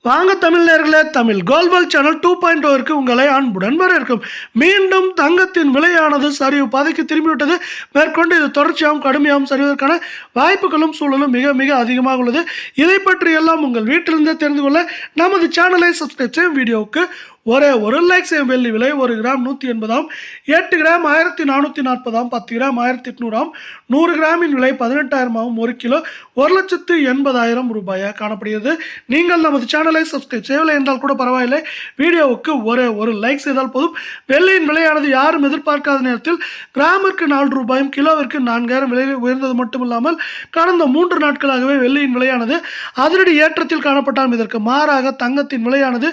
வாங்க தமிழ் நேயர்களே, தமிழ் கோல்வல் சேனல் 2.0 உங்களை அன்புடன் வரவேற்கும். மீண்டும் தங்கத்தின் விலையானது சரிவு பாதைக்கு திரும்பிவிட்டது. மேற்கொண்டு இது தொடர்ச்சியாகவும் கடுமையாகவும் சரிவதற்கான வாய்ப்புகளும் சூழலும் மிக மிக அதிகமாக உள்ளது. இதை பற்றி எல்லாம் உங்கள் வீட்டிலிருந்தே தெரிந்து கொள்ள நமது சேனலை சப்ஸ்கிரைப் செய்யும். வீடியோவுக்கு ஒரே ஒரு லைக் செய்யும். வெள்ளி விலை 1 கிராம் 180 ஆம், 8 கிராம் 1440 ஆம், 10 கிராம் 1800 ஆம், 100 கிராமின் விலை 18,000 ஆகும். 1 கிலோ 1,80,000 ரூபாயாக காணப்படுகிறது. நீங்கள் நமது சேனலை சப்ஸ்கிரைப் செய்யவில்லை என்றால் கூட பரவாயில்லை, வீடியோவுக்கு ஒரே ஒரு லைக் செய்தால் போதும். வெள்ளியின் விலையானது யாரும் எதிர்பார்க்காத நேரத்தில் கிராமிற்கு 4 ரூபாயும் கிலோவிற்கு 4,000 விலையில் உயர்ந்தது மட்டுமில்லாமல் கடந்த 3 நாட்களாகவே வெள்ளியின் விலையானது அதிரடி ஏற்றத்தில் காணப்பட்டாலும் இதற்கு மாறாக தங்கத்தின் விலையானது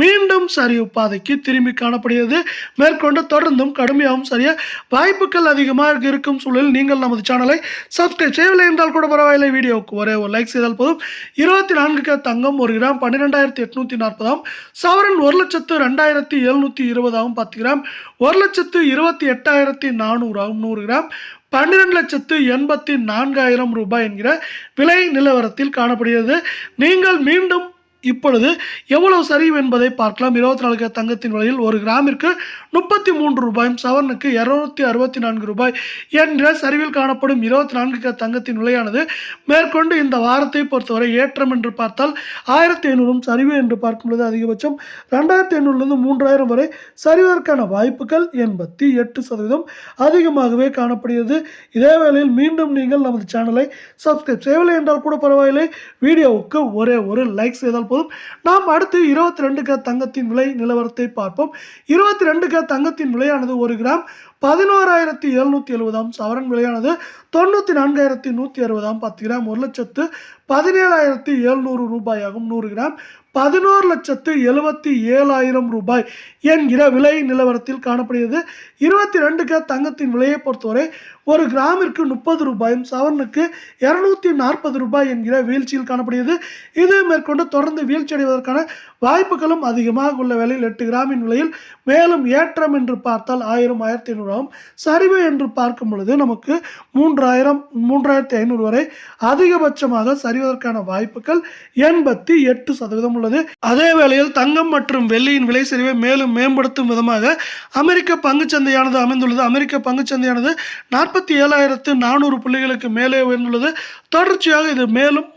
மீண்டும் சரிவு பாதைக்கு திரும்பி காணப்படுகிறது. மேற்கொண்டு தொடர்ந்தும் கடுமையாகவும் சரிய வாய்ப்புகள் அதிகமாக இருக்கும் சூழலில் நீங்கள் நமது சேனலை சப்ஸ்கிரைப் செய்யவில்லை என்றால் கூட பரவாயில்லை, வீடியோவுக்கு ஒரே ஒரு லைக் செய்தால் போதும். 24K தங்கம் 1 கிராம் 12,840 ஆம், சவரன் 1,02,720 ஆகும், 10 கிராம் 1,28,400 ஆகும், 100 கிராம் 12,84,000 ரூபாய் என்கிற விலை நிலவரத்தில் காணப்படுகிறது. நீங்கள் மீண்டும் இப்பொழுது எவ்வளவு சரிவு என்பதை பார்க்கலாம். 24K தங்கத்தின் விலையில் 1 கிராமிற்கு 33 ரூபாயும் சவரனுக்கு 264 ரூபாய் என்ற சரிவில் காணப்படும் 24K தங்கத்தின் விலையானது மேற்கொண்டு இந்த வாரத்தை பொறுத்தவரை ஏற்றம் என்று பார்த்தால் 1,500 சரிவு என்று பார்க்கும்போது அதிகபட்சம் 2,500 3,000 வரை சரிவதற்கான வாய்ப்புகள் 88% அதிகமாகவே காணப்படுகிறது. இதே வேளையில் மீண்டும் நீங்கள் நமது சேனலை சப்ஸ்கிரைப் செய்யவில்லை என்றால் கூட பரவாயில்லை, வீடியோவுக்கு ஒரே ஒரு லைக் செய்தால் போதும். நாம் அடுத்து 22K தங்கத்தின் விலை நிலவரத்தை பார்ப்போம். 22K தங்கத்தின் விலையானது 1 கிராம் 11,770 ஆம், சவரன் விலையானது 94,160 ஆம், 10 கிராம் 1,17,700 ரூபாய் ஆகும், 100 கிராம் 11,77,000 ரூபாய் என்கிற விலை நிலவரத்தில் காணப்படுகிறது. 22K தங்கத்தின் விலையை பொறுத்தவரை 1 கிராமிற்கு 30 ரூபாயும் சவரனுக்கு 240 ரூபாய் என்கிற வீழ்ச்சியில் காணப்படுகிறது. இது மேற்கொண்டு தொடர்ந்து வீழ்ச்சி அடைவதற்கான வாய்ப்புகளும் அதிகமாக உள்ள வேளையில் 8 கிராமின் விலையில் மேலும் ஏற்றம் என்று பார்த்தால் 1,000 1,500 ஆகும். சரிவு என்று பார்க்கும் பொழுது நமக்கு 3,000 3,500 வரை அதிகபட்சமாக சரிவதற்கான வாய்ப்புகள் 88% உள்ளது. அதே வேளையில் தங்கம் மற்றும் வெள்ளியின் விலை சரிவை மேலும் மேம்படுத்தும் விதமாக அமெரிக்க பங்குச்சந்தையானது அமைந்துள்ளது. அமெரிக்க பங்குச்சந்தையானது 47,400 புள்ளிகளுக்கு மேலே உயர்ந்துள்ளது. தொடர்ச்சியாக இது மேலும்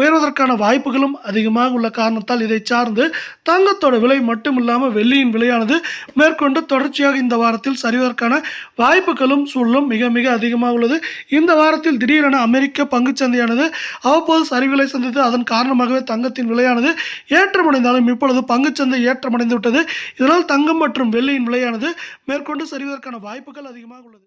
உயர்வதற்கான வாய்ப்புகளும் அதிகமாக உள்ள காரணத்தால் இதை சார்ந்து தங்கத்தோட விலை மட்டுமில்லாமல் வெள்ளியின் விலையானது மேற்கொண்டு தொடர்ச்சியாக இந்த வாரத்தில் சரிவதற்கான வாய்ப்புகளும் சூழலும் மிக மிக அதிகமாக உள்ளது. இந்த வாரத்தில் திடீரென அமெரிக்க பங்குச்சந்தையானது அவ்வப்போது சரிவுகளை சந்தித்து அதன் காரணமாகவே தங்கத்தின் விலையானது ஏற்றமடைந்தாலும் இப்பொழுது பங்குச்சந்தை ஏற்றமடைந்து விட்டது. இதனால் தங்கம் மற்றும் வெள்ளியின் விலையானது மேற்கொண்டு சரிவதற்கான வாய்ப்புகள் அதிகமாக உள்ளது.